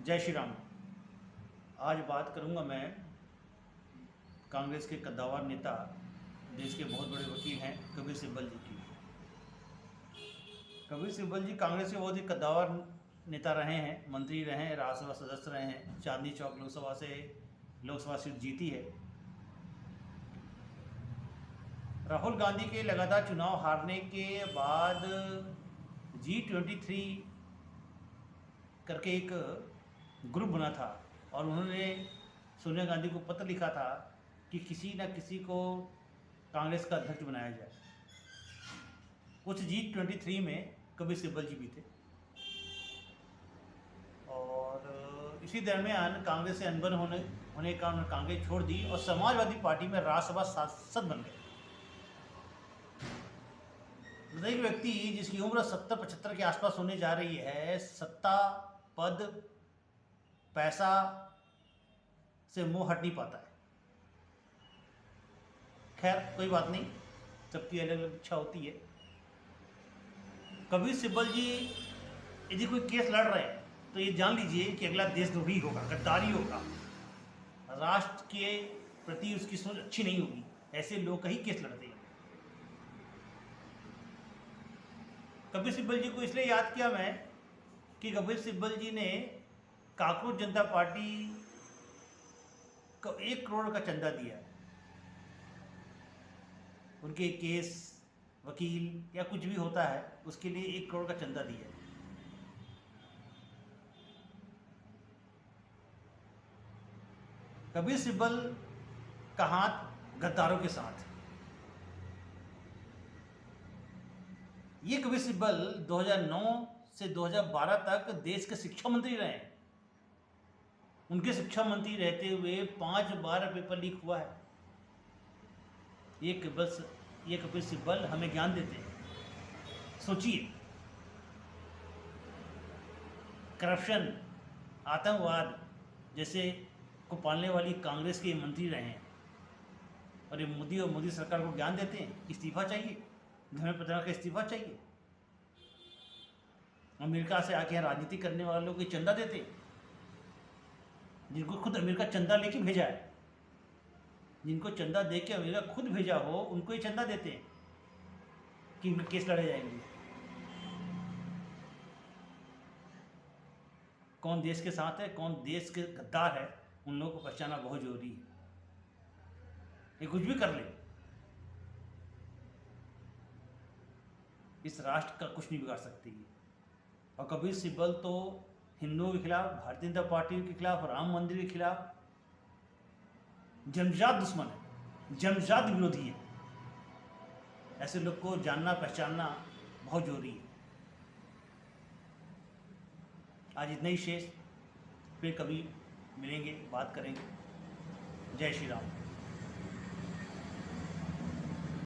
जय श्री राम। आज बात करूंगा मैं कांग्रेस के कद्दावर नेता, देश के बहुत बड़े वकील हैं कपिल सिब्बल जी की। कपिल सिब्बल जी कांग्रेस के बहुत ही कद्दावर नेता रहे हैं, मंत्री रहे हैं, राज्यसभा सदस्य रहे हैं। चांदनी चौक लोकसभा से लोकसभा सीट जीती है। राहुल गांधी के लगातार चुनाव हारने के बाद G23 करके एक ग्रुप बना था और उन्होंने सोनिया गांधी को पत्र लिखा था कि किसी न किसी को कांग्रेस का अध्यक्ष बनाया जाए। उस G23 में कपिल सिब्बल जी भी थे और इसी दरमियान कांग्रेस से अनबन होने का उन्होंने कांग्रेस छोड़ दी और समाजवादी पार्टी में राज्यसभा सांसद बन गए। एक व्यक्ति जिसकी उम्र 70-75 के आसपास होने जा रही है, सत्ता, पद, पैसा से मुंह हट नहीं पाता है। खैर कोई बात नहीं, सबकी अलग अलग इच्छा होती है। कपिल सिब्बल जी यदि कोई केस लड़ रहे हैं तो ये जान लीजिए कि अगला देशद्रोही होगा, गद्दारी होगा, राष्ट्र के प्रति उसकी सोच अच्छी नहीं होगी। ऐसे लोग कहीं केस लड़ते हैं। कपिल सिब्बल जी को इसलिए याद किया मैं कि कपिल सिब्बल जी ने कांग्रेस जनता पार्टी को 1 करोड़ का चंदा दिया है। उनके केस, वकील या कुछ भी होता है उसके लिए 1 करोड़ का चंदा दिया है। कपिल सिब्बल का हाथ गद्दारों के साथ। ये कपिल सिब्बल 2009 से 2012 तक देश के शिक्षा मंत्री रहे हैं। उनके शिक्षा मंत्री रहते हुए 5 बार पेपर लीक हुआ है। ये कपिल सिब्बल हमें ज्ञान देते हैं। सोचिए, करप्शन, आतंकवाद जैसे को पालने वाली कांग्रेस के मंत्री रहे हैं और ये मोदी और मोदी सरकार को ज्ञान देते हैं। इस्तीफा चाहिए, धर्मेंद्र प्रधान का इस्तीफा चाहिए। अमेरिका से आके यहाँ राजनीति करने वाले लोग ये चंदा देते हैं, जिनको खुद अमेरिका चंदा लेके भेजा है। जिनको चंदा दे के अमेरिका खुद भेजा हो उनको ये चंदा देते हैं कि इनके केस लड़े जाएंगे। कौन देश के साथ है, कौन देश के गद्दार है, उन लोगों को पहचानना बहुत जरूरी है। ये कुछ भी कर ले, इस राष्ट्र का कुछ नहीं बिगाड़ सकती है। और कपिल सिब्बल तो हिंदुओं के खिलाफ, भारतीय जनता पार्टी के खिलाफ, राम मंदिर के खिलाफ जन्मजात दुश्मन है, जन्मजात विरोधी है। ऐसे लोग को जानना पहचानना बहुत जरूरी है। आज इतना ही शेष, फिर कभी मिलेंगे, बात करेंगे। जय श्री राम।